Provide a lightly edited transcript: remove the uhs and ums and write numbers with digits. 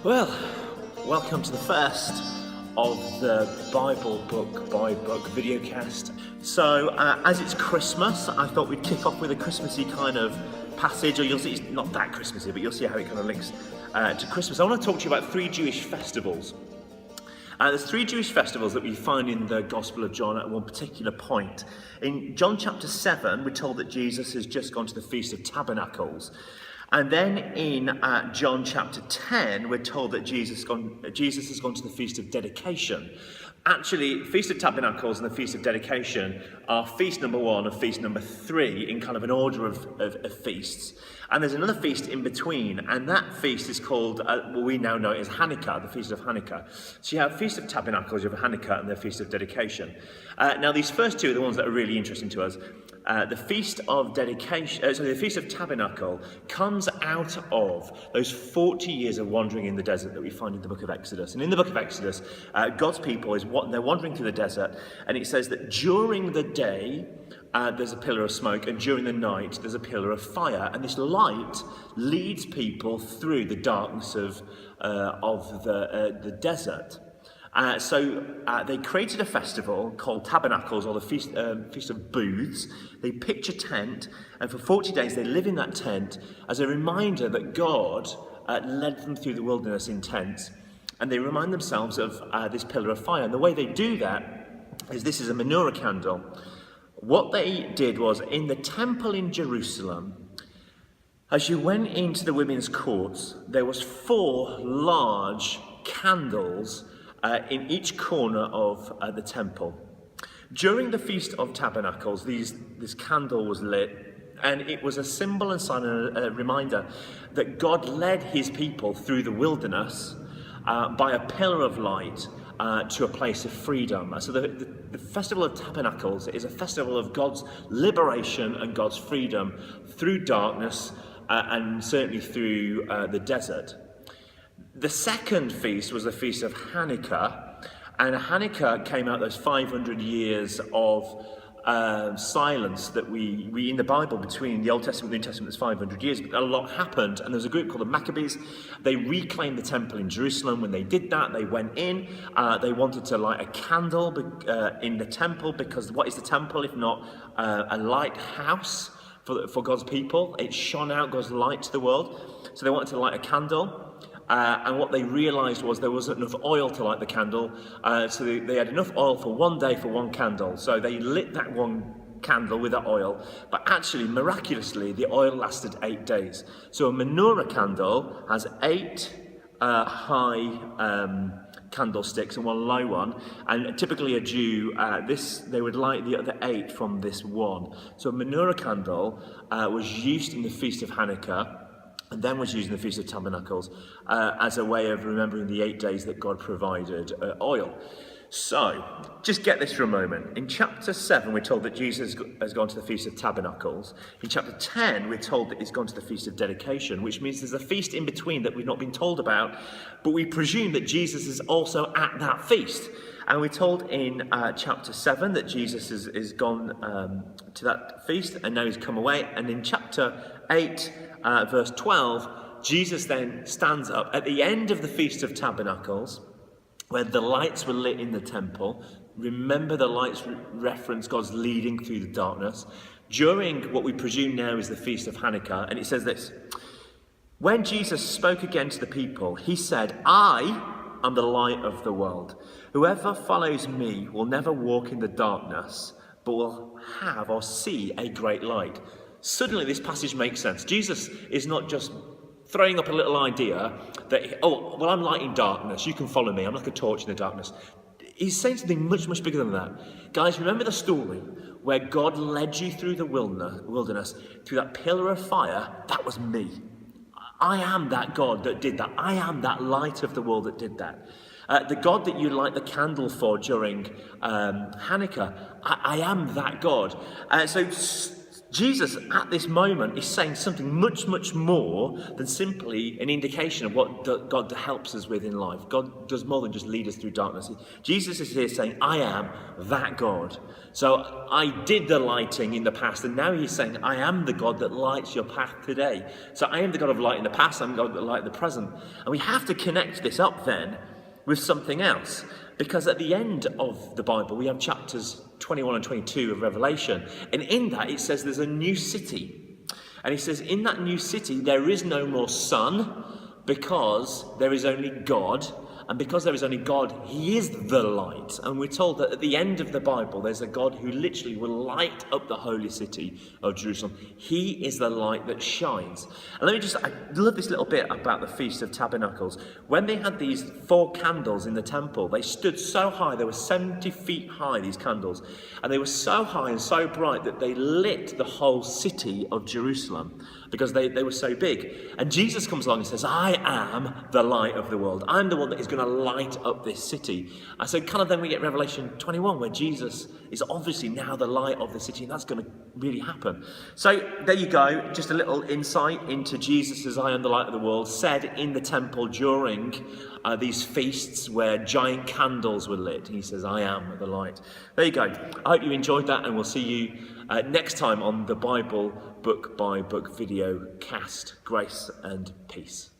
Well, welcome to the first of the Bible book by book videocast. So, as it's Christmas, I thought we'd kick off with a Christmassy kind of passage, or you'll see it's not that Christmassy, but you'll see how it kind of links to Christmas. I want to talk to you about three Jewish festivals. There's three Jewish festivals that we find in the Gospel of John at one particular point. In John chapter 7, we're told that Jesus has just gone to the Feast of Tabernacles. And then in John chapter 10, we're told that Jesus has gone to the Feast of Dedication. Actually, Feast of Tabernacles and the Feast of Dedication are feast number 1 and feast number 3 in kind of an order of feasts. And there's another feast in between, and that feast is called, well, we now know it as Hanukkah, the Feast of Hanukkah. So you have Feast of Tabernacles, you have Hanukkah, and the Feast of Dedication. Now, these first two are the ones that are really interesting to us. The Feast of the Feast of Tabernacle comes out of those 40 years of wandering in the desert that we find in the book of Exodus. And in the book of Exodus, God's people they're wandering through the desert, and it says that during the day there's a pillar of smoke, and during the night there's a pillar of fire, and this light leads people through the darkness of the desert. So they created a festival called Tabernacles, or the Feast of Booths. They pitch a tent, and for 40 days they live in that tent as a reminder that God led them through the wilderness in tents. And they remind themselves of this pillar of fire. And the way they do that is this is a Menorah candle. What they did was, in the temple in Jerusalem, as you went into the women's courts, there was 4 large candles in each corner of the temple. During the Feast of Tabernacles, this candle was lit, and it was a symbol and sign and a reminder that God led his people through the wilderness by a pillar of light to a place of freedom. So the Festival of Tabernacles is a festival of God's liberation and God's freedom through darkness and certainly through the desert. The second feast was the Feast of Hanukkah, and Hanukkah came out those 500 years of silence that we in the Bible between the Old Testament and the New Testament. There's 500 years, but a lot happened, and there's a group called the Maccabees. They reclaimed the temple in Jerusalem. When they did that, they went in, they wanted to light a candle in the temple, because what is the temple if not a lighthouse for God's people? It shone out God's light to the world, so they wanted to light a candle. And what they realised was there wasn't enough oil to light the candle, so they had enough oil for one day for one candle. So they lit that one candle with that oil, but actually, miraculously, the oil lasted 8 days. So a menorah candle has 8 high candlesticks and one low one, and typically a Jew, they would light the other 8 from this one. So a menorah candle was used in the Feast of Hanukkah, and then was used in the Feast of Tabernacles as a way of remembering the 8 days that God provided oil. So, just get this for a moment. In chapter 7, we're told that Jesus has gone to the Feast of Tabernacles. In chapter 10, we're told that he's gone to the Feast of Dedication, which means there's a feast in between that we've not been told about, but we presume that Jesus is also at that feast. And we're told in chapter 7 that Jesus is gone to that feast, and now he's come away. And in chapter 8, verse 12, Jesus then stands up at the end of the Feast of Tabernacles, where the lights were lit in the temple. Remember, the lights reference God's leading through the darkness. During what we presume now is the Feast of Hanukkah, and it says this: when Jesus spoke again to the people, he said, "I am the light of the world. Whoever follows me will never walk in the darkness, but will have or see a great light." Suddenly this passage makes sense. Jesus is not just throwing up a little idea that, oh, well, I'm light in darkness, you can follow me, I'm like a torch in the darkness. He's saying something much, much bigger than that. Guys, remember the story where God led you through the wilderness, through that pillar of fire? That was me. I am that God that did that. I am that light of the world that did that. The God that you light the candle for during Hanukkah, I am that God. So Jesus at this moment is saying something much, much more than simply an indication of what God helps us with in life. God does more than just lead us through darkness. Jesus is here saying, I am that God. So I did the lighting in the past, and now he's saying, I am the God that lights your path today. So I am the God of light in the past, I'm the God that light in the present. And we have to connect this up then with something else. Because at the end of the Bible, we have chapters 21 and 22 of Revelation. And in that, it says there's a new city. And he says, in that new city, there is no more sun because there is only God. And because there is only God, he is the light. And we're told that at the end of the Bible, there's a God who literally will light up the holy city of Jerusalem. He is the light that shines. And I love this little bit about the Feast of Tabernacles. When they had these 4 candles in the temple, they stood so high, they were 70 feet high, these candles. And they were so high and so bright that they lit the whole city of Jerusalem because they were so big. And Jesus comes along and says, I am the light of the world. I'm the one that is going to light up this city. And so kind of then we get Revelation 21 where Jesus is obviously now the light of the city, and that's going to really happen. So there you go, just a little insight into Jesus as I am the light of the world, said in the temple during these feasts where giant candles were lit. He says, I am the light. There you go. I hope you enjoyed that, and we'll see you next time on the Bible Book by Book video cast. Grace and peace.